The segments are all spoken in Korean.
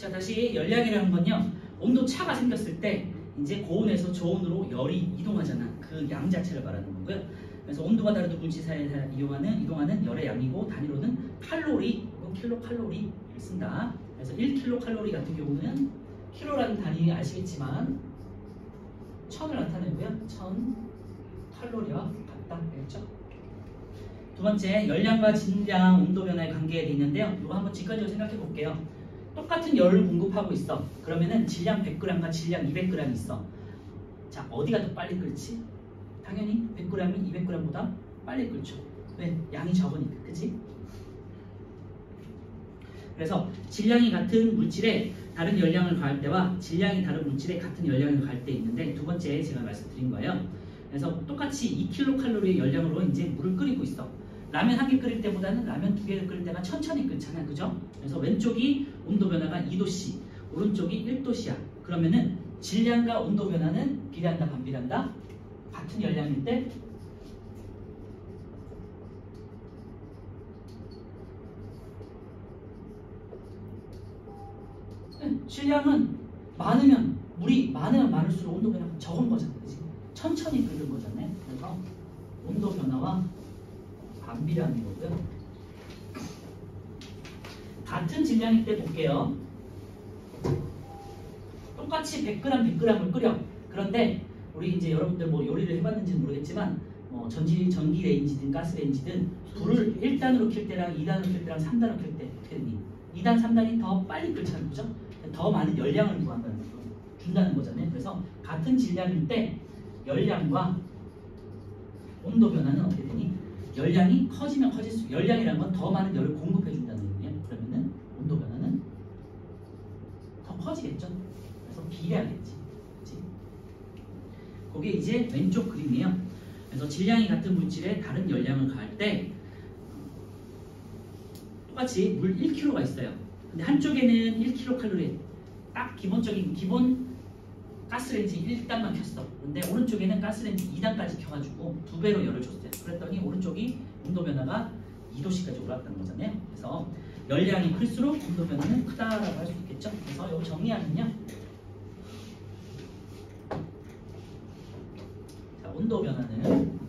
자, 다시 열량이라는 건요. 온도 차가 생겼을 때 이제 고온에서 저온으로 열이 이동하잖아. 그 양 자체를 말하는 거고요. 그래서 온도가 다르던 물질 사이에 이동하는 열의 양이고 단위로는 칼로리, 킬로칼로리를 쓴다. 그래서 1킬로칼로리 같은 경우는 킬로라는 단위 아시겠지만 1000을 나타내고요. 1000 칼로리와 같다. 알겠죠? 두 번째, 열량과 질량, 온도 변화의 관계에 돼 있는데요. 이거 한번 직관적으로 생각해 볼게요. 똑같은 열을 공급하고 있어. 그러면은 질량 100g과 질량 200g 있어. 자, 어디가 더 빨리 끓지? 당연히 100g이 200g보다 빨리 끓죠. 왜? 양이 적으니까. 그치? 그래서 질량이 같은 물질에 다른 열량을 가할 때와 질량이 다른 물질에 같은 열량을 가할 때 있는데, 두 번째 제가 말씀드린 거예요. 그래서 똑같이 2kcal의 열량으로 이제 물을 끓이고 있어. 라면 한 개 끓일 때보다는 라면 두 개를 끓일 때가 천천히 끓잖아요. 그죠? 그래서 왼쪽이 온도 변화가 2도씨, 오른쪽이 1도씨야. 그러면은 질량과 온도 변화는 비례한다, 반비례한다? 같은 열량일 때 질량은 많으면, 물이 많으면 많을수록 온도 변화가 적은 거잖아요. 그치? 천천히 끓는 거잖아요. 그래서 온도 변화와 반비례하는 거고요. 같은 질량일 때 볼게요. 똑같이 100g, 100g을 끓여. 그런데 우리 이제 여러분들 뭐 요리를 해봤는지는 모르겠지만 전기 레인지든 가스 레인지든 불을 1단으로 켤 때랑 2단으로 켤 때랑 3단으로 켤 때 어떻게 되니? 2단, 3단이 더 빨리 끓잖아요. 그죠? 더 많은 열량을 준다는 거잖아요. 그래서 같은 질량일 때 열량과 온도 변화는 어떻게 되니? 열량이 커지면 커질수록, 열량이라는 건 더 많은 열을 공급해 준다는 의미예요. 그러면은 온도 변화는 더 커지겠죠. 그래서 비례하겠지. 그치? 그게 이제 왼쪽 그림이에요. 그래서 질량이 같은 물질에 다른 열량을 가할 때 똑같이 물 1kg가 있어요. 근데 한쪽에는 1kcal 딱 기본적인 기본 가스레인지 1단만 켰어. 근데 오른쪽에는 가스레인지 2단까지 켜가지고 2배로 열을 줬어요. 그랬더니 오른쪽이 온도 변화가 2도씨까지 올라갔다는 거잖아요. 그래서 열량이 클수록 온도 변화는 크다라고 할 수 있겠죠. 그래서 이거 정리하면요. 자, 온도 변화는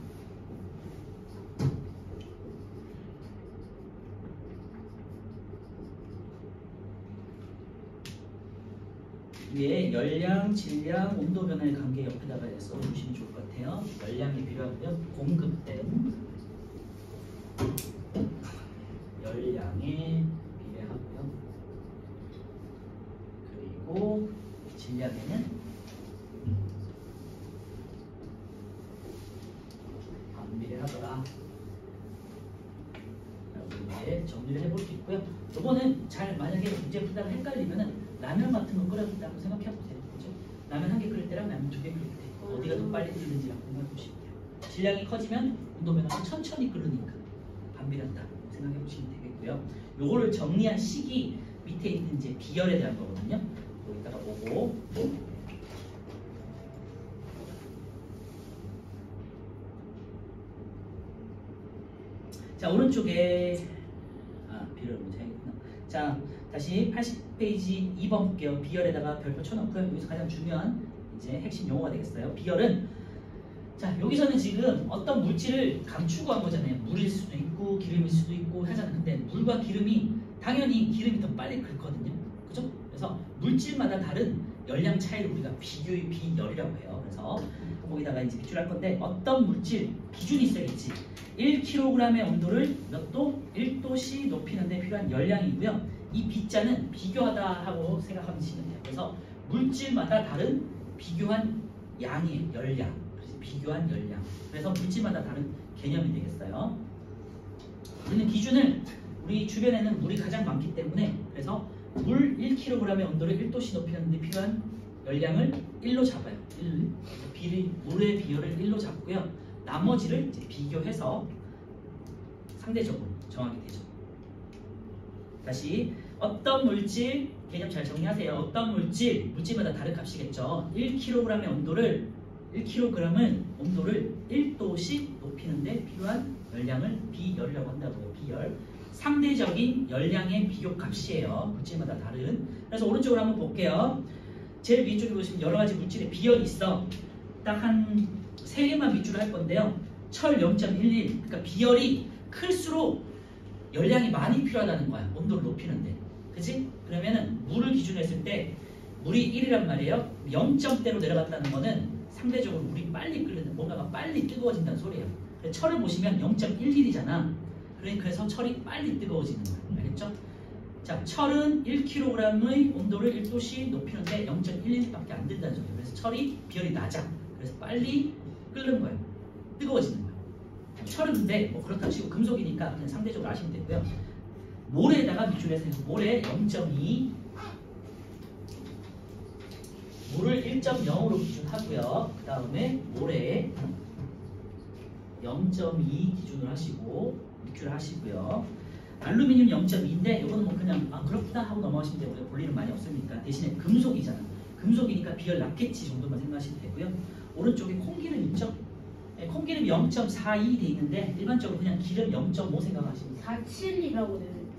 위에 열량, 질량, 온도 변화의 관계 옆에다가 해서 보시면 좋을 것 같아요. 열량이 필요하고요. 공급된 열량에 비례하고요. 그리고 질량에는 반비례하더라. 이렇게 정리를 해볼 수 있고요. 이거는 잘 만약에 문제 풀다가 헷갈리면은 라면 같은 거 끓여준다고 생각해 보세요. 그죠? 라면 한 개 끓일 때랑 라면 두 개 끓일 때 어디가 더 빨리 끓는지라고 생각해 보시면 돼요. 질량이 커지면 온도 변화가 천천히 끓으니까 반비례한다 생각해 보시면 되겠고요. 요거를 정리한 식이 밑에 있는 이제 비열에 대한 거거든요. 여기다가 오고 자, 오른쪽에 비열을 먼저 해야겠구나. 자, 다시 80페이지 2번 볼게요. 비열에다가 별표 쳐놓고요. 여기서 가장 중요한 이제 핵심 용어가 되겠어요. 비열은, 자, 여기서는 지금 어떤 물질을 감추고 한 거잖아요. 물일 수도 있고 기름일 수도 있고 하잖아요. 근데 물과 기름이 당연히 기름이 더 빨리 끓거든요. 그죠? 그래서 물질마다 다른 열량 차이를 우리가 비교의 비열이라고 해요. 그래서 거기다가 이제 비추를 할 건데, 어떤 물질 기준이 있어야겠지. 1kg의 온도를 몇 도? 1도씨 높이는 데 필요한 열량이고요. 이 B자는 비교하다 하고 생각하면 돼요. 그래서 물질마다 다른 비교한 양의 열량. 그래서 비교한 열량. 그래서 물질마다 다른 개념이 되겠어요. 우리는 기준을, 우리 주변에는 물이 가장 많기 때문에, 그래서 물 1kg의 온도를 1도씨 높이는 데 필요한 열량을 1로 잡아요. 1. 물의 비율을 1로 잡고요. 나머지를 이제 비교해서 상대적으로 정하게 되죠. 다시 어떤 물질, 개념 잘 정리하세요. 어떤 물질마다 다른 값이겠죠. 1kg의 온도를 1kg은 온도를 1도씩 높이는데 필요한 열량을 비열이라고 한다고요. 비열. 상대적인 열량의 비교값이에요. 물질마다 다른. 그래서 오른쪽으로 한번 볼게요. 제일 위쪽에 보시면 여러 가지 물질의 비열이 있어. 딱 한 3개만 밑줄을 할 건데요. 철 0.11. 그러니까 비열이 클수록 열량이 많이 필요하다는 거야. 온도를 높이는데. 그치? 그러면은 물을 기준으로 했을 때 물이 1이란 말이에요. 0점대로 내려갔다는 거는 상대적으로 물이 빨리 끓는, 뭔가가 빨리 뜨거워진다는 소리예요. 철을 보시면 0.11이잖아. 그래서 철이 빨리 뜨거워지는 거야. 알겠죠? 자, 철은 1kg의 온도를 1도씨 높이는데 0.11밖에 안 된다는 소리예요. 그래서 철이 비열이 낮아. 그래서 빨리 끓는 거예요. 뜨거워지는 거예요. 철은 근데 뭐 그렇다고 치고 금속이니까 그냥 상대적으로 아시면 되고요. 모래에다가 밑줄에서 모래 0.2 물을 1.0으로 기준하고요. 그 다음에 모래 0.2 기준으로 하시고 밑줄 하시고요. 알루미늄 0.2인데 이거는 뭐 그냥 그렇구나 하고 넘어가시면 되고요. 볼 일은 많이 없으니까. 대신에 금속이잖아. 금속이니까 비열 낮겠지 정도만 생각하시면 되고요. 오른쪽에 콩기름 있죠? 네, 콩기름 0.42 돼 있는데 일반적으로 그냥 기름 0.5 생각하시면 돼요. 47이라고 되어 있어요.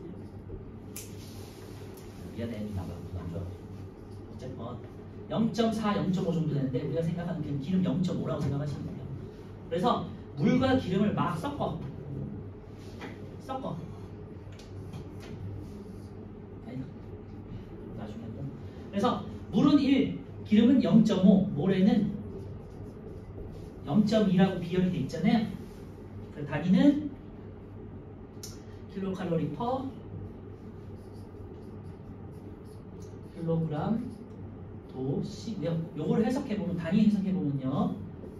미안해, 나봐. 안 좋아. 어쨌건 0.4, 0.5 정도 되는데 우리가 생각하는 그냥 기름 0.5라고 생각하시면 돼요. 그래서 물과 기름을 막 섞어. 나중에 또. 그래서 물은 1, 기름은 0.5, 모래는 0.2라고 비열이 돼 있잖아요. 그 단위는 킬로칼로리 퍼 킬로그램 도시고요. 요걸 해석해보면, 단위 해석해보면요.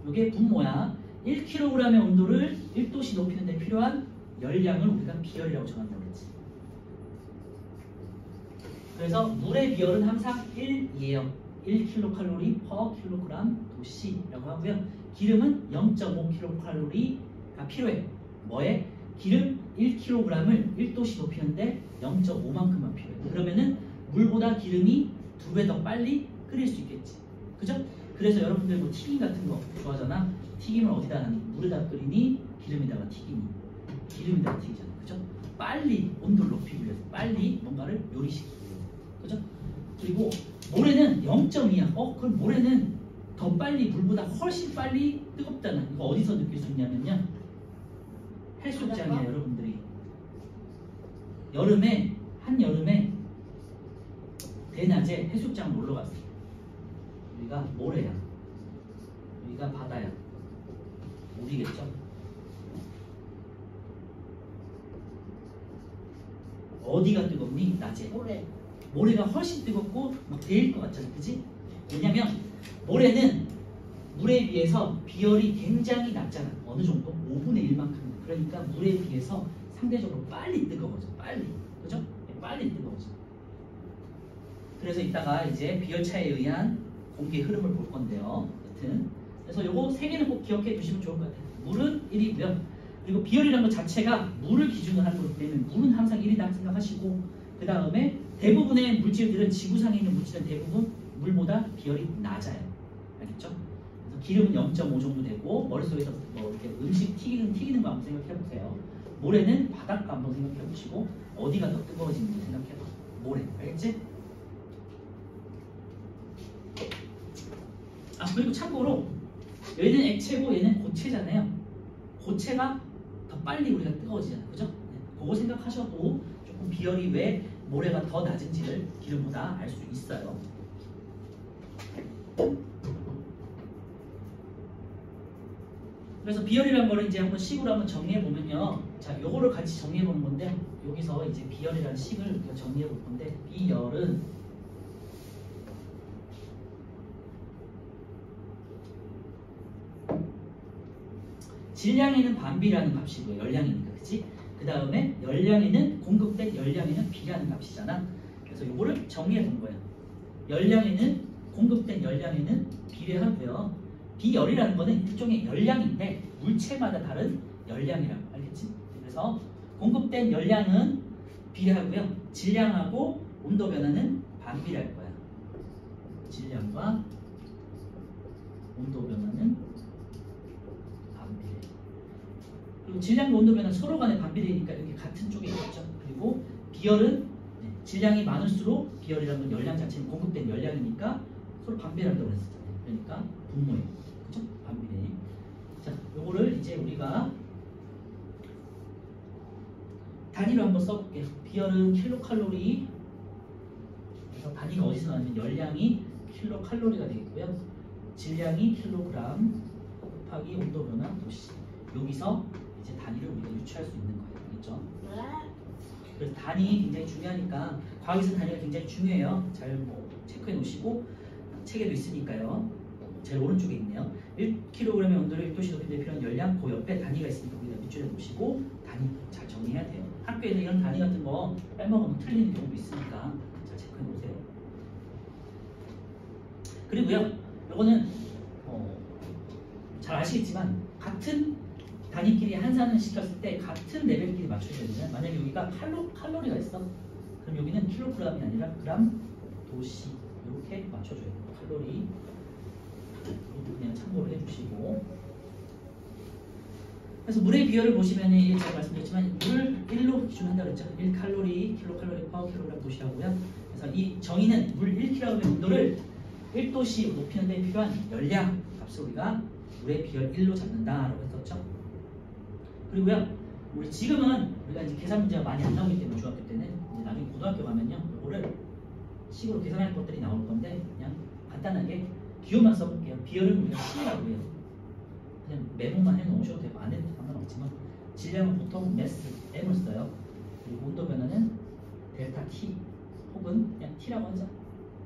요게 분모야. 1kg의 온도를 1도씨 높이는 데 필요한 열량을 우리가 비열이라고 정한다고 했지. 그래서 물의 비열은 항상 1이에요. 1kcal per kg 도시라고 하고요. 기름은 0.5kcal가 필요해. 뭐에? 기름 1kg을 1도씨 높이는데 0.5만큼만 필요해. 그러면은 물보다 기름이 2배 더 빨리 끓일 수 있겠지. 그죠? 그래서 여러분들 뭐 튀김 같은 거 좋아하잖아. 튀김을 어디다 하니? 물에다 끓이니? 기름에다가 튀기니? 기름에다가 튀기잖아. 그죠? 빨리 온도를 높이기 위해서 빨리 뭔가를 요리시키기 위해서. 그죠? 그리고 모래는 0.2야. 그럼 모래는 더 빨리, 물보다 훨씬 빨리 뜨겁다는, 이거 어디서 느낄 수 있냐면요. 해수욕장이야, 여러분들이. 여름에, 한여름에 대낮에 해수욕장 놀러 갔어. 여기가 모래야. 여기가 바다야. 물이겠죠? 어디가 뜨겁니? 낮에. 모래가 훨씬 뜨겁고 막 데일 것 같잖아. 그치? 왜냐면 모래는 물에 비해서 비열이 굉장히 낮잖아. 어느 정도? 5분의 1만큼. 그러니까 물에 비해서 상대적으로 빨리 뜨거워져. 빨리. 그죠? 빨리 뜨거워져. 그래서 이따가 이제 비열차에 의한 공기의 흐름을 볼 건데요. 여튼 그래서 요거 3개는 꼭 기억해 두시면 좋을 것 같아요. 물은 1이고요. 그리고 비열이라는 것 자체가 물을 기준으로 하는 거기 때문에 물은 항상 1이다 생각하시고, 그 다음에 대부분의 물질들은, 지구상에 있는 물질은 대부분 물보다 비열이 낮아요. 알겠죠? 그래서 기름은 0.5 정도 되고, 머릿속에서 뭐 이렇게 음식 튀기는 거 한번 생각해 보세요. 모래는 바닷가 한번 생각해 보시고, 어디가 더 뜨거워지는지 생각해 봐. 모래. 알겠지? 그리고 참고로 얘는 액체고 얘는 고체잖아요. 고체가 더 빨리 우리가 뜨거워지잖아요. 그죠? 그거 생각하셔도 조금 비열이 왜 모래가 더 낮은지를 기름보다 알 수 있어요. 그래서 비열이라는 거를 이제 한번 식으로 한번 정리해 보면요. 자, 요거를 같이 정리해 보는 건데, 여기서 이제 비열이라는 식을 우리가 정리해 볼 건데, 비열은 질량에는 반비라는 값이고요. 열량이니까. 그치? 그 다음에 열량에는, 공급된 열량에는 비라는 값이잖아. 그래서 요거를 정리해 본 거예요. 열량에는, 공급된 열량에는 비례하고요. 비열이라는 거는 일종의 열량인데 물체마다 다른 열량이라고. 알겠지? 그래서 공급된 열량은 비례하고요. 질량하고 온도 변화는 반비례할 거야. 질량과 온도 변화는 반비례. 그리고 질량과 온도 변화 서로 간의 반비례니까 이렇게 같은 쪽에 있겠죠. 그리고 비열은 질량이 많을수록 비열이라는 건 열량 자체는 공급된 열량이니까 서로 반비례한다고 그랬었잖아요. 그러니까 분모예요. 그죠? 반비례. 자, 요거를 이제 우리가 단위로 한번 써볼게요. 비열은 킬로칼로리. 그래서 단위가 어디서 나오냐면 열량이 킬로칼로리가 되겠고요. 질량이 킬로그램 곱하기 온도 변화 도시. 여기서 이제 단위를 우리가 유추할 수 있는 거예요. 알겠죠? 그래서 단위 굉장히 중요하니까 과학에서 단위가 굉장히 중요해요. 잘 뭐 체크해 놓으시고 책에도 있으니까요. 제일 오른쪽에 있네요. 1kg의 온도를 1도씨 높이는데 필요한 열량 그 옆에 단위가 있으니까 거기다 밑줄에 놓으시고 단위 잘 정리해야 돼요. 학교에는 이런 단위 같은 거 빼먹으면 틀리는 경우도 있으니까 잘 체크해 놓으세요. 그리고요, 요거는 잘 아시겠지만 같은 단위끼리 한산을 시켰을 때 같은 레벨끼리 맞춰야 되면 만약에 여기가 칼로리가 있어. 그럼 여기는 킬로그램이 아니라 그램 도시 이렇게 맞춰줘요. 칼로리 그냥 참고를 해주시고. 그래서 물의 비율을 보시면 제가 말씀드렸지만 물을 1로 기준한다고 했죠. 1칼로리, 킬로칼로리 퍼 킬로그램 도시라고요. 그래서 이 정의는 물 1kg의 온도를 1도씨 높이는 데 필요한 열량 값을 우리가 물의 비율 1로 잡는다라고 했었죠. 그리고요, 우리 지금은 우리가 이제 계산 문제가 많이 안 나오기 때문에 중학교 때는 이제 나중에 고등학교 가면요, 이거를 식으로 계산할 것들이 나올 건데 그냥 간단하게 기호만 써볼게요. 비율은 우리가 C라고 해요. 그냥 메모만 해놓으셔도 되고 안 해도 상관없지만 질량은 보통 매스 M을 써요. 그리고 온도 변화는 델타 T 혹은 그냥 T라고 하자.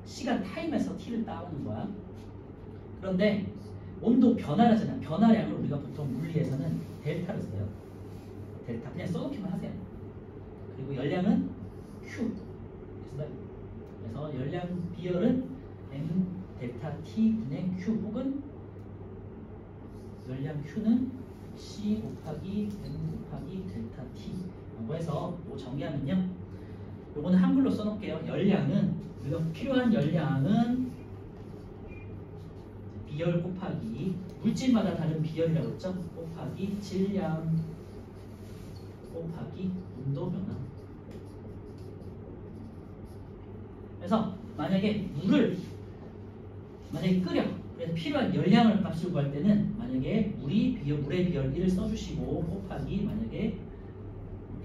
시간 타임에서 T를 따오는 거야. 그런데 온도 변화라잖아. 변화량을 우리가 보통 물리에서는 델타를 써요. 델타 그냥 써놓기만 하세요. 그리고 열량은 Q. 그래서 열량 비열은 M 델타 T 분의 Q 혹은 열량 Q는 C 곱하기 M 곱하기 델타 T 라고 해서 뭐 정의하면요, 요거는 한글로 써놓을게요. 열량은 우리가 필요한 열량은 비열 곱하기 물질마다 다른 비열이라고 했죠. 곱하기 질량 곱하기 온도 변화. 그래서 만약에 물을 끓여, 그래서 필요한 열량을 값을 구할 때는 만약에 물의 비열 1을 써주시고 곱하기 만약에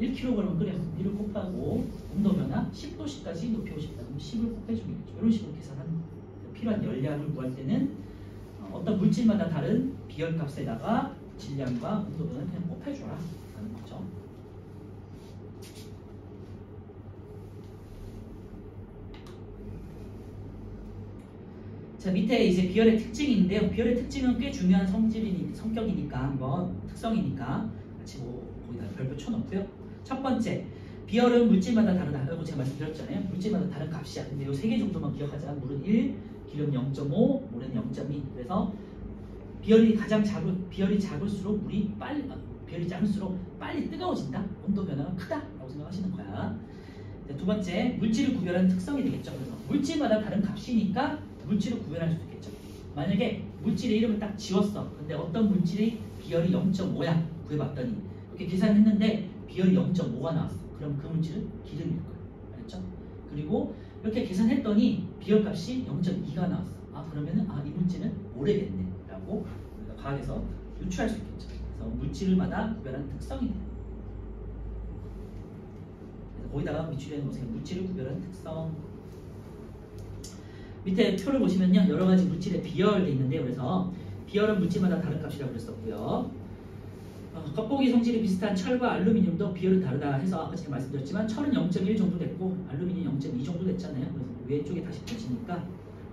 1kg을 끓여 1을 곱하고 온도 변화 10도씨까지 높이고 싶다. 그럼 10을 곱해주면 되겠죠. 이런 식으로 계산하는 필요한 열량을 구할 때는 어떤 물질마다 다른 비열 값에다가 질량과 온도 변화를 그냥 곱해줘라 라는 거죠. 자, 밑에 이제 비열의 특징인데요. 비열의 특징은 꽤 중요한 성격이니까 한번 특성이니까 같이 뭐 거기다 별표 쳐놓고요. 첫 번째, 비열은 물질마다 다르다. 이거 제가 말씀드렸잖아요. 물질마다 다른 값이야. 근데 이 3개 정도만 기억하자. 물은 1, 기름 0.5, 물은 0.2. 그래서 비열이 작을수록 비열이 작을수록 빨리 뜨거워진다. 온도 변화가 크다라고 생각하시는 거야. 두 번째, 물질을 구별하는 특성이 되겠죠. 그래서 물질마다 다른 값이니까 물질을 구별할 수 있겠죠. 만약에 물질의 이름을 딱 지웠어. 근데 어떤 물질의 비열이 0.5야 구해봤더니 이렇게 계산했는데 비열이 0.5가 나왔어. 그럼 그 물질은 기름일 거야. 알겠죠? 그리고 이렇게 계산했더니 비열값이 0.2가 나왔어. 그러면은 이 물질은 오래됐네 라고 우리가 과학에서 유추할 수 있겠죠. 그래서 물질마다 구별하는 특성이 돼요. 그래서 거기다가 밑줄에 놓으세요. 물질을 구별하는 특성. 밑에 표를 보시면요, 여러 가지 물질의 비열이 있는데요. 그래서 비열은 물질마다 다른 값이라고 그랬었고요. 겉보기 성질이 비슷한 철과 알루미늄도 비열은 다르다 해서 아까 제가 말씀드렸지만 철은 0.1 정도 됐고 알루미늄이 0.2 정도 됐잖아요. 그래서 왼쪽에 다시 보시니까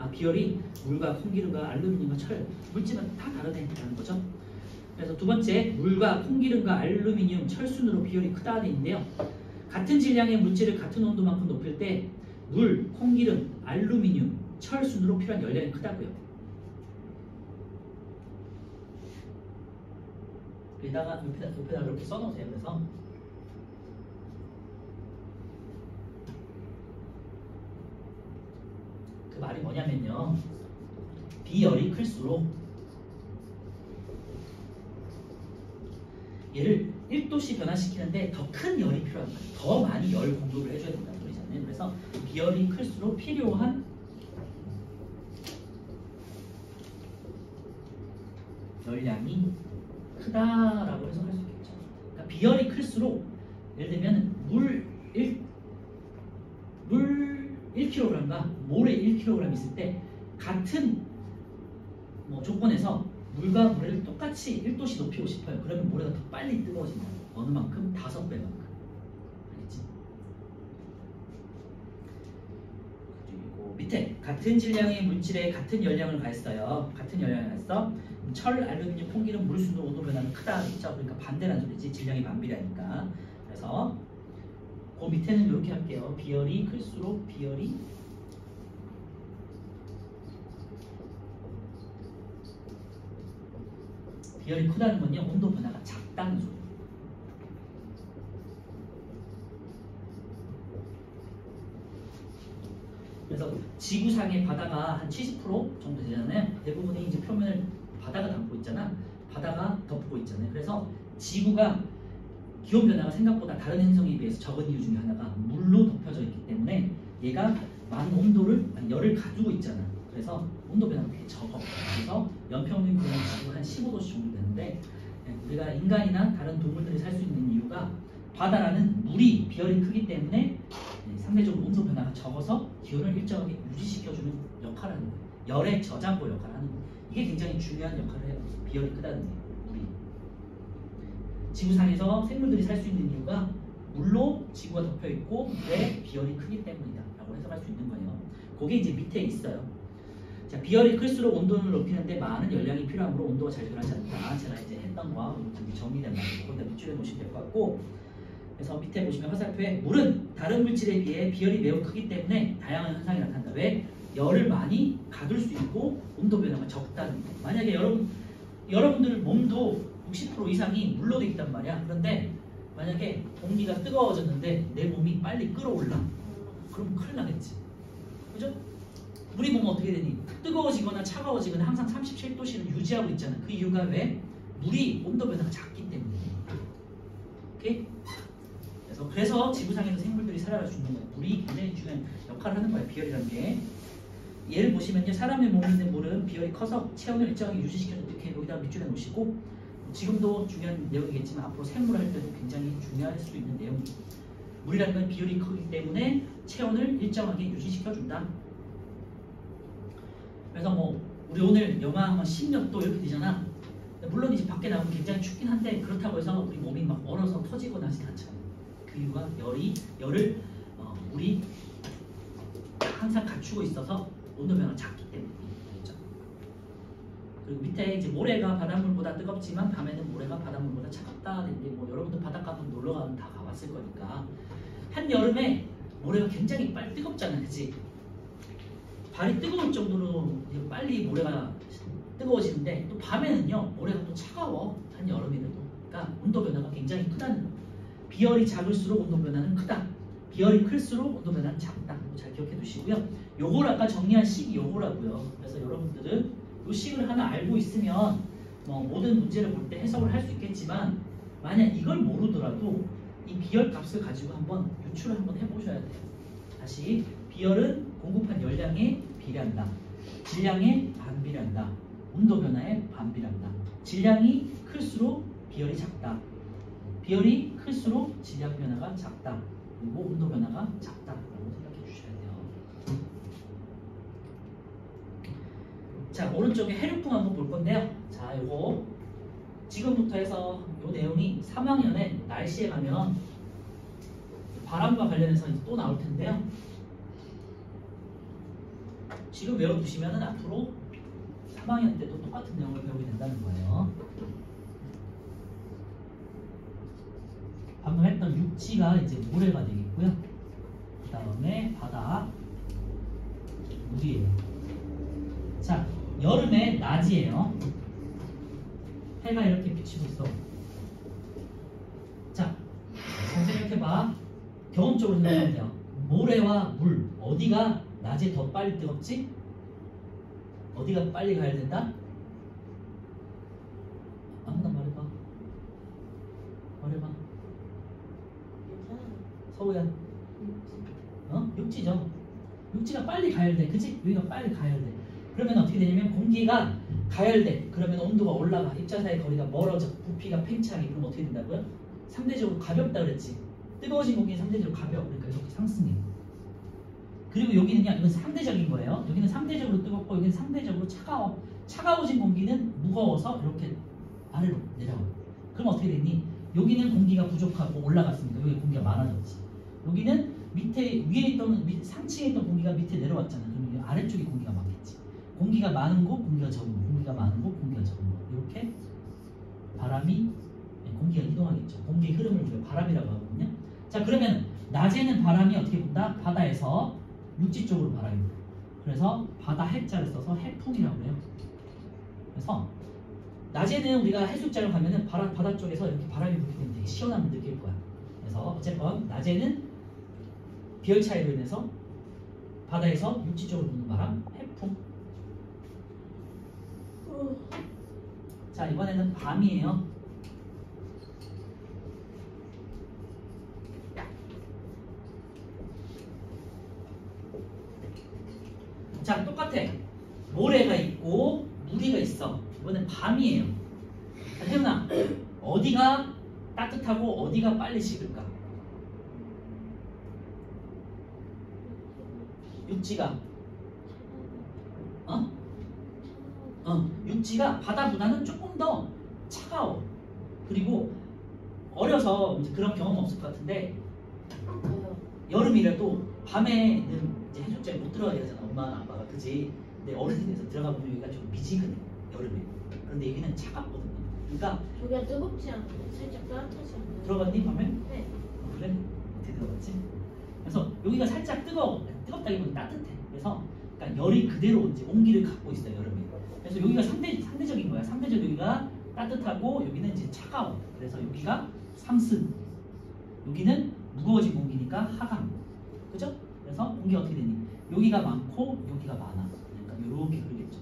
비열이 물과 콩기름과 알루미늄과 철 물질마다 다 다르다는 거죠. 그래서 두 번째, 물과 콩기름과 알루미늄, 철순으로 비열이 크다 돼 있는데요. 같은 질량의 물질을 같은 온도만큼 높일 때 물, 콩기름, 알루미늄, 철순으로 필요한 열량이 크다고요. 여기다가 옆에다 이렇게 써놓으세요. 그래서 그 말이 뭐냐면요, 비열이 클수록 얘를 1도씨 변화시키는데 더 큰 열이 필요한 거예요. 더 많이 열 공급을 해줘야 된다는 소리잖아요. 그래서 비열이 클수록 필요한 열량이 크다라고 해석할 수 있겠죠. 그러니까 비열이 클수록 예를 들면 물 1kg과 모래 1kg 있을 때 같은 조건에서 물과 모래를 똑같이 1도씨 높이고 싶어요. 그러면 모래가 더 빨리 뜨거워진다. 어느 만큼? 5배만큼. 알겠지? 그리고 밑에 같은 질량의 물질에 같은 열량을 가했어요. 같은 열량을 가했어. 철, 알루미늄, 콩기름, 물, 순도, 온도 변화는 크다. 그렇죠? 그러니까 반대라는 소리지. 질량이 반비례하니까. 그래서 그 밑에는 이렇게 할게요. 비열이 클수록 비열이 크다는 건요. 온도 변화가 작다는 소리예요. 그래서 지구상의 바다가 한 70% 정도 되잖아요. 대부분의 이제 표면을 바다가 담고 있잖아. 바다가 덮고 있잖아요. 그래서 지구가 기온 변화가 생각보다 다른 행성에 비해서 적은 이유 중에 하나가 물로 덮여져 있기 때문에 얘가 많은 열을 가지고 있잖아. 그래서 온도 변화가 되게 적어. 그래서 연평균 기온이 지구 한 15도씨 정도 되는데 우리가 인간이나 다른 동물들이 살 수 있는 이유가 바다라는 물이 비열이 크기 때문에 상대적으로 온도 변화가 적어서 기온을 일정하게 유지시켜주는 역할을 하는 거예요. 열의 저장고 역할을 하는 거예요. 이게 굉장히 중요한 역할을 해요. 비열이 크다는 게 물이. 지구상에서 생물들이 살 수 있는 이유가 물로 지구가 덮여 있고 물에 비열이 크기 때문이다 라고 해석할 수 있는 거예요. 그게 이제 밑에 있어요. 자, 비열이 클수록 온도를 높이는데 많은 열량이 필요하므로 온도가 잘 변하지 않는다. 제가 이제 했던 거와 정리된 말이고 거기다 밑줄에 놓으시면 될 것 같고, 그래서 밑에 보시면 화살표에 물은 다른 물질에 비해 비열이 매우 크기 때문에 다양한 현상이 나타난다. 왜? 열을 많이 가둘 수 있고 온도 변화가 적다는 거. 만약에 여러분들 몸도 60% 이상이 물로 돼 있단 말이야. 그런데 만약에 공기가 뜨거워졌는데 내 몸이 빨리 끓어올라. 그럼 큰일 나겠지. 그죠? 우리 몸은 어떻게 되니? 뜨거워지거나 차가워지거나 항상 37도씨를 유지하고 있잖아. 그 이유가 왜? 물이 온도 변화가 작기 때문에. 오케이? 그래서 지구상에서 생물들이 살아갈 수 있는 거예요. 물이 굉장히 중요한 역할을 하는 거예요. 비열이라는 게. 예를 보시면요. 사람의 몸에 있는 물은 비열이 커서 체온을 일정하게 유지시켜서 이렇게 여기다 밑줄에 놓으시고, 지금도 중요한 내용이겠지만 앞으로 생물을 할 때도 굉장히 중요할 수 있는 내용이고, 물이라는 건 비열이 크기 때문에 체온을 일정하게 유지시켜준다. 그래서 우리 오늘 영하 한 10몇 도 이렇게 되잖아. 물론 이제 밖에 나오면 굉장히 춥긴 한데 그렇다고 해서 우리 몸이 막 얼어서 터지거나 하진 않잖아. 그 이유가 열을 물이 항상 갖추고 있어서 온도 변화가 작기 때문에. 그렇죠? 그리고 밑에 이제 모래가 바닷물보다 뜨겁지만 밤에는 모래가 바닷물보다 차갑다. 근데 여러분들 바닷가 한번 놀러 가면 다 가봤을 거니까 한 여름에 모래가 굉장히 빨리 뜨겁잖아, 그치? 발이 뜨거울 정도로 빨리 모래가 뜨거워지는데 또 밤에는요 모래가 또 차가워. 한 여름에도. 그러니까 온도 변화가 굉장히 크다는 거예요. 비열이 작을수록 온도 변화는 크다. 비열이 클수록 온도 변화는 작다. 잘 기억해 두시고요. 요걸 아까 정리한 식이 요거라고요. 그래서 여러분들은 요 식을 하나 알고 있으면 모든 문제를 볼 때 해석을 할 수 있겠지만, 만약 이걸 모르더라도 이 비열 값을 가지고 한번 유출을 한번 해보셔야 돼요. 다시, 비열은 공급한 열량에 비례한다. 질량에 반비례한다. 온도 변화에 반비례한다. 질량이 클수록 비열이 작다. 비열이 클수록 질량 변화가 작다. 그리고 온도 변화가 작다라고 생각해 주셔야 돼요. 자, 오른쪽에 해류풍 한번 볼 건데요. 자, 요거 지금부터 해서 요 내용이 3학년에 날씨에 가면 바람과 관련해서 이제 또 나올 텐데요. 지금 외워두시면은 앞으로 3학년 때도 똑같은 내용을 배우게 된다는 거예요. 방금 했던 육지가 이제 모래가 되겠고요. 그 다음에 바다, 물이에요. 자, 여름에 낮이에요. 해가 이렇게 비치고 있어. 자, 잘 생각해봐. 경험적으로 생각하면 돼요. 모래와 물, 어디가 낮에 더 빨리 뜨겁지? 어디가 빨리 가야 된다? 아무나 말해봐. 서우야. 육지죠. 육지가 빨리 가열돼. 그치? 여기가 빨리 가열돼. 그러면 어떻게 되냐면 공기가 가열돼. 그러면 온도가 올라가. 입자 사이 거리가 멀어져. 부피가 팽창해. 그럼 어떻게 된다고요? 상대적으로 가볍다 그랬지. 뜨거워진 공기는 상대적으로 가벼워. 그러니까 이렇게 상승해. 그리고 여기는요. 이건 상대적인 거예요. 여기는 상대적으로 뜨겁고 여기는 상대적으로 차가워. 차가워진 공기는 무거워서 이렇게 아래로 내려와. 그럼 어떻게 됐니? 여기는 공기가 부족하고 올라갔으니까 여기 공기가 많아졌지. 여기는 밑에 위에 있던 상층에 있던 공기가 밑에 내려왔잖아. 그러면 아래쪽에 공기가 많겠지. 공기가 많은 곳, 공기가 적은 곳, 공기가 많은 곳, 공기가 적은 곳. 이렇게 바람이 공기가 이동하겠죠. 공기의 흐름을 우리가 바람이라고 하거든요. 자, 그러면 낮에는 바람이 어떻게 분다? 바다에서 육지 쪽으로 바람이 분다. 그래서 바다 해자를 써서 해풍이라고 해요. 그래서 낮에는 우리가 해수욕장을 가면은 바다 쪽에서 이렇게 바람이 불 때는 되게 시원함을 느낄 거야. 그래서 어쨌건 낮에는 비열 차이로 인해서 바다에서 육지 쪽으로 부는 바람, 해풍. 자, 이번에는 밤이에요. 자, 똑같아. 모래가 있고 무리가 있어. 이번엔 밤이에요. 자, 혜은아, 어디가 따뜻하고 어디가 빨리 식을까? 육지가 육지가 바다보다는 조금 더 차가워. 그리고 어려서 이제 그런 경험 없을 것 같은데 여름이라도 밤에는 이제 해수욕장에 못 들어가게 되잖아. 엄마나 아빠가. 그지? 근데 어른이 돼서 들어가 보면 여기가 좀 미지근해. 여름에. 그런데 여기는 차갑거든요. 그러니까 여기가 뜨겁지 않고 살짝 따뜻하지 않나요? 들어갔니 밤에? 네. 그래? 어떻게 들어갔지? 그래서 여기가 살짝 뜨겁다기보다 따뜻해. 그래서 그러니까 열이 그대로 이제 온기를 갖고 있어요. 여름에. 그래서 여기가 상대적인 거야. 상대적 여기가 따뜻하고 여기는 이제 차가워. 그래서 여기가 상승. 여기는 무거워진 공기니까 하강. 그죠? 그래서 공기가 어떻게 되니? 여기가 많고 여기가 많아. 그러니까 이렇게 흐르겠죠.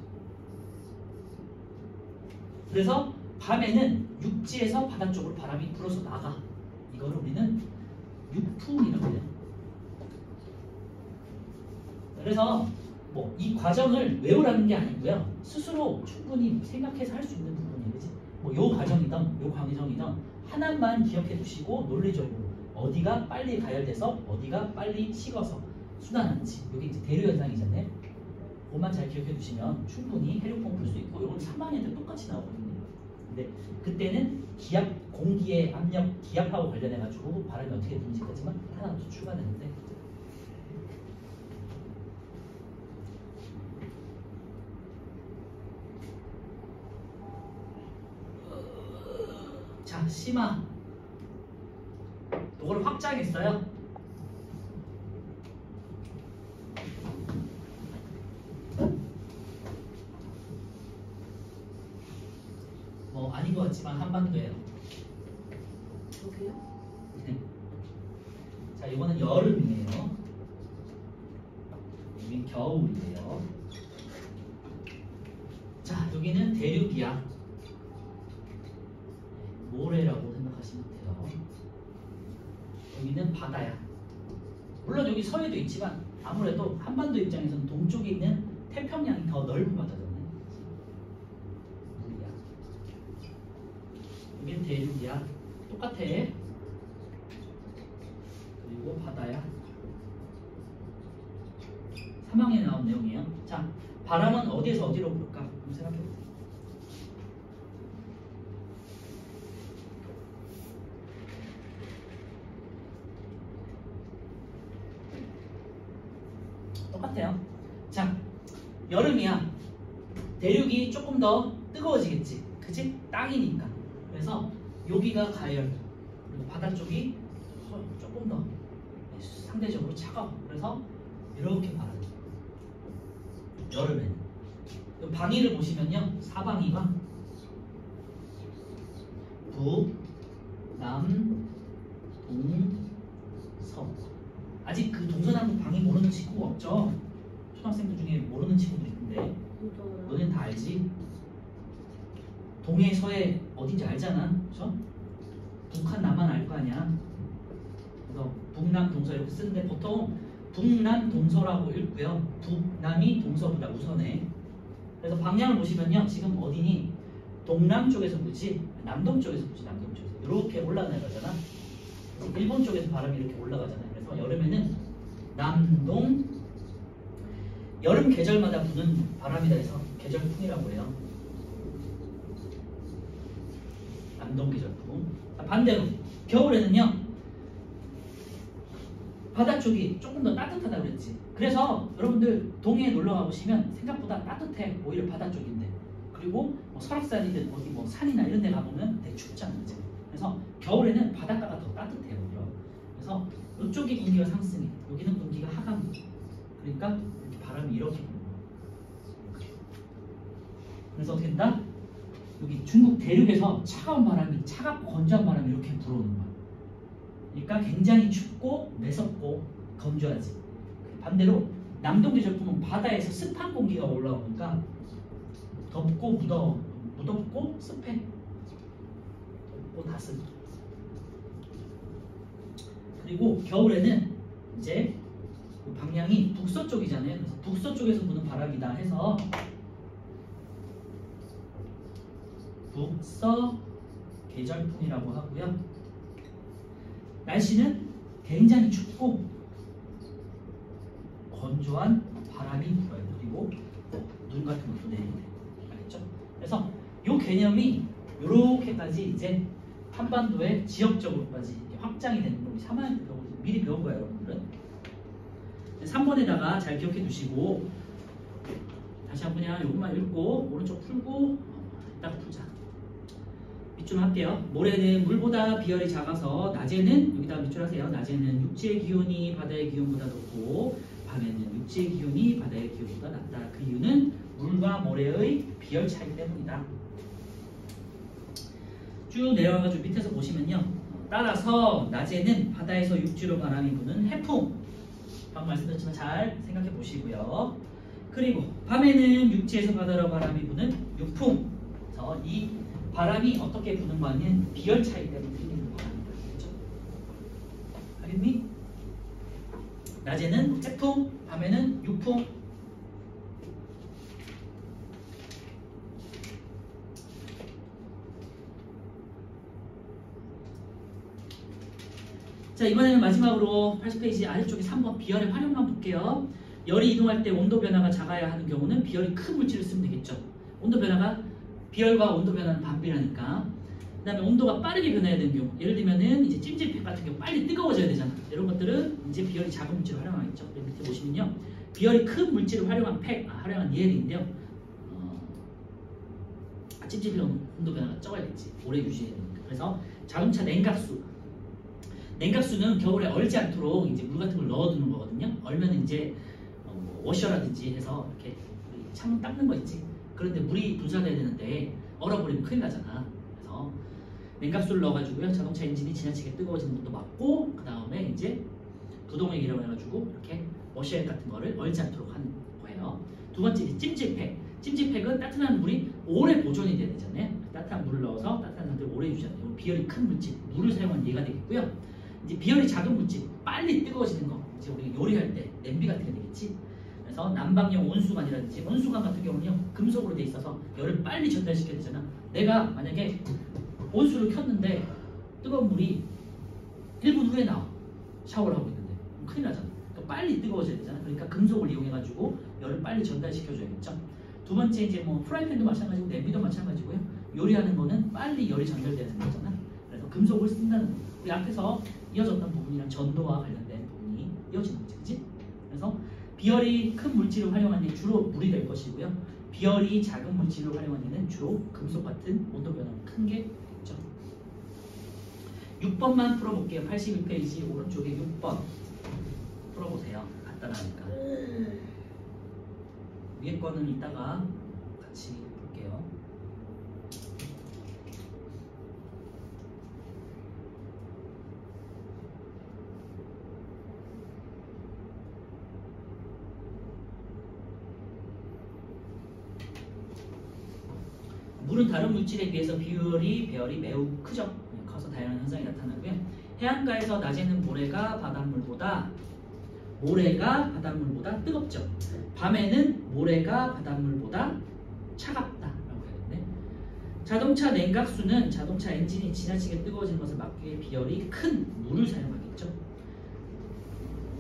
그래서 밤에는 육지에서 바다 쪽으로 바람이 불어서 나가. 이거를 우리는 육풍이라고 해요. 그래서 뭐 이 과정을 외우라는 게 아니고요. 스스로 충분히 생각해서 할 수 있는 부분이에요. 그치? 뭐 요 과정이든 요 과정이든 하나만 기억해 두시고 논리적으로 어디가 빨리 가열돼서 어디가 빨리 식어서 순환하는지. 여기 이제 대류 현상이잖아요. 그것만 잘 기억해 두시면 충분히 해류풍 풀 수 있고 이건 3학년 때 똑같이 나오거든요. 근데 그때는 기압, 공기의 압력, 기압하고 관련해가지고 바람이 어떻게 부는지까지만 하나 더 추가되는데 자, 심화 이걸 확장했어요. 뭐 아닌 것 같지만 한반도예요. 여기요? 네. 자, 이거는 여름이에요. 여긴 겨울이에요. 자, 여기는 대륙이야. 모래라고 생각하시면 돼요. 여기는 바다야. 물론 여기 서해도 있지만 아무래도 한반도 입장에서는 동쪽에 있는 태평양이 더 넓은 바다잖아요. 물이야. 여기는 대륙이야. 똑같아. 그리고 바다야. 3항에 나온 내용이에요. 자, 바람은 어디에서 어디로 불까? 한번 생각해보세요. 똑같아요. 자, 여름이야. 대륙이 조금 더 뜨거워지겠지. 그치? 땅이니까. 그래서 여기가 가열. 그리고 바다 쪽이 조금 더 상대적으로 차가워. 그래서 이렇게 바라죠. 여름에는. 방위를 보시면요. 사방이가 북, 남, 동, 서. 아직 그 동서남북 방위 모르는 친구 없죠? 초등학생들 중에 모르는 친구도 있는데 너네는 다 알지? 동해, 서해 어딘지 알잖아. 그죠? 북한, 남한 알 거 아니야. 그래서 북남 동서 이렇게 쓰는데 보통 북남 동서라고 읽고요. 북남이 동서보다 우선해. 그래서 방향을 보시면요. 지금 어디니? 동남 쪽에서 부지, 남동 쪽에서 부지, 남동 쪽에서 이렇게 올라가잖아. 일본 쪽에서 바람이 이렇게 올라가잖아요. 그래서 여름에는 남동, 여름 계절마다 부는 바람이다 해서 계절풍이라고 해요. 남동 계절풍. 자, 반대로 겨울에는요. 바다 쪽이 조금 더 따뜻하다고 그랬지. 그래서 여러분들 동해에 놀러 가보시면 생각보다 따뜻해. 오히려 바다 쪽인데. 그리고 뭐 설악산이든 어디 뭐 산이나 이런 데 가보면 되게 춥잖아요. 그치? 그래서 겨울에는 바닷가가 더 따뜻해요. 오히려. 그래서 이쪽이 공기가 상승해. 여기는 공기가 하강. 그러니까 이렇게 바람이 이렇게 부는 거예요. 그래서 어떻게 된다? 여기 중국 대륙에서 차가운 바람이, 차갑고 건조한 바람이 이렇게 불어오는 거야. 그러니까 굉장히 춥고 매섭고 건조하지. 반대로 남동 계절풍은 바다에서 습한 공기가 올라오니까 덥고 무덥고 습해. 덥고 다습. 그리고 겨울에는 이제 그 방향이 북서쪽이잖아요. 그래서 북서쪽에서 부는 바람이다 해서 북서 계절풍이라고 하고요. 날씨는 굉장히 춥고 건조한 바람이 불어요. 그리고 눈 같은 것도 내리게 돼요. 알겠죠? 그래서 이 개념이 이렇게까지 이제 한반도의 지역적으로까지 확장이 되는 거 우리 3학년 때 미리 배운 거예요, 여러분들은. 3번에다가 잘 기억해 두시고 다시 한번 그냥 이것만 읽고 오른쪽 풀고 이따가 풀자. 밑줄 할게요. 모래는 물보다 비열이 작아서 낮에는 여기다 밑줄 하세요. 낮에는 육지의 기온이 바다의 기온보다 높고 밤에는 육지의 기온이 바다의 기온보다 낮다. 그 이유는 물과 모래의 비열 차이 때문이다. 쭉 내려가가지고 밑에서 보시면요. 따라서 낮에는 바다에서 육지로 바람이 부는 해풍. 방금 말씀드렸지만 잘 생각해 보시고요. 그리고 밤에는 육지에서 바다로 바람이 부는 육풍. 그래서 이 바람이 어떻게 부는 거는 비열 차이 때문에 생기는 바람이다. 그렇죠? 알겠니? 낮에는 해풍, 밤에는 육풍. 자, 이번에는 마지막으로 80페이지 아래쪽에 3번 비열의 활용만 볼게요. 열이 이동할 때 온도 변화가 작아야 하는 경우는 비열이 큰 물질을 쓰면 되겠죠. 온도 변화가 비열과 온도 변화는 반비라니까. 그 다음에 온도가 빠르게 변해야 되는 경우, 예를 들면은 이제 찜질팩 같은 경우 빨리 뜨거워져야 되잖아. 이런 것들은 이제 비열이 작은 물질을 활용하겠죠. 밑에 보시면요, 비열이 큰 물질을 활용한 활용한 예일인데요. 찜질팩 온도 변화가 적어야겠지. 오래 유지해야 되니까. 그래서 자동차 냉각수는 겨울에 얼지 않도록 이제 물 같은 걸 넣어두는 거거든요. 얼면 이제 워셔라든지 해서 이렇게 창문 닦는 거 있지. 그런데 물이 분사돼야 되는데 얼어버리면 큰일 나잖아. 그래서 냉각수를 넣어가지고요. 자동차 엔진이 지나치게 뜨거워지는 것도 막고, 그 다음에 이제 부동액이라고 해가지고 이렇게 워셔액 같은 거를 얼지 않도록 하는 거예요. 두 번째, 찜질팩. 찜질팩은 따뜻한 물이 오래 보존이 돼야 되잖아요. 따뜻한 물을 넣어서 따뜻한 상태를 오래 유지하는 거. 비열이 큰 물질, 물을 사용한 예가 되겠고요. 이제 비열이 작은 물질, 빨리 뜨거워지는 거. 이제 우리 요리할 때 냄비 같은 게 되겠지. 그래서 난방용 온수관이라든지, 온수관 같은 경우는요 금속으로 돼 있어서 열을 빨리 전달시켜야 되잖아. 내가 만약에 온수를 켰는데 뜨거운 물이 1분 후에 나와. 샤워를 하고 있는데 그럼 큰일 나잖아. 그러니까 빨리 뜨거워져야 되잖아. 그러니까 금속을 이용해가지고 열을 빨리 전달시켜줘야겠죠. 두 번째, 이제 뭐 프라이팬도 마찬가지고 냄비도 마찬가지고요. 요리하는 거는 빨리 열이 전달돼야 되는 거잖아. 그래서 금속을 쓴다는, 우리 앞에서 이어졌던 부분이랑 전도와 관련된 부분이 이어지는 거지, 그치? 그래서 비열이 큰 물질을 활용한 게 주로 물이 될 것이고요. 비열이 작은 물질을 활용한 게는 주로 금속 같은 온도 변화가 큰 게 있죠. 6번만 풀어볼게요. 81페이지 오른쪽에 6번 풀어보세요. 간단하니까. 위에 거는 이따가 같이 볼게요. 물은 다른 물질에 비해서 비율이 배열이 매우 크죠. 커서 다양한 현상이 나타나고요. 해안가에서 낮에는 모래가 바닷물보다 뜨겁죠. 밤에는 모래가 바닷물보다 차갑다라고 해야겠네. 자동차 냉각수는 자동차 엔진이 지나치게 뜨거워지는 것을 막기 위해 비열이 큰 물을 사용하겠죠.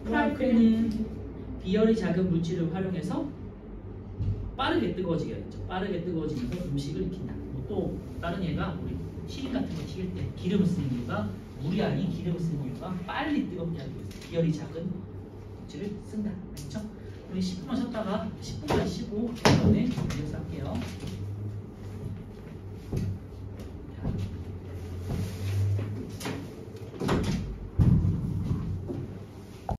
프라이팬은 비열이 작은 물질을 활용해서 빠르게 뜨거워지게 하겠죠. 빠르게 뜨거워지면서 음식을 익힌다. 또 다른 예가 우리 튀김 같은 거 튀길 때 기름을 쓰는 이유가 물이 아닌 기름을 쓰는 이유가 빨리 뜨겁게 하기 위해서 비열이 작은 물질을 쓴다. 알겠죠? 우리 10분만 쉬었다가 10분까지 쉬고 그다음에 이어서 할게요.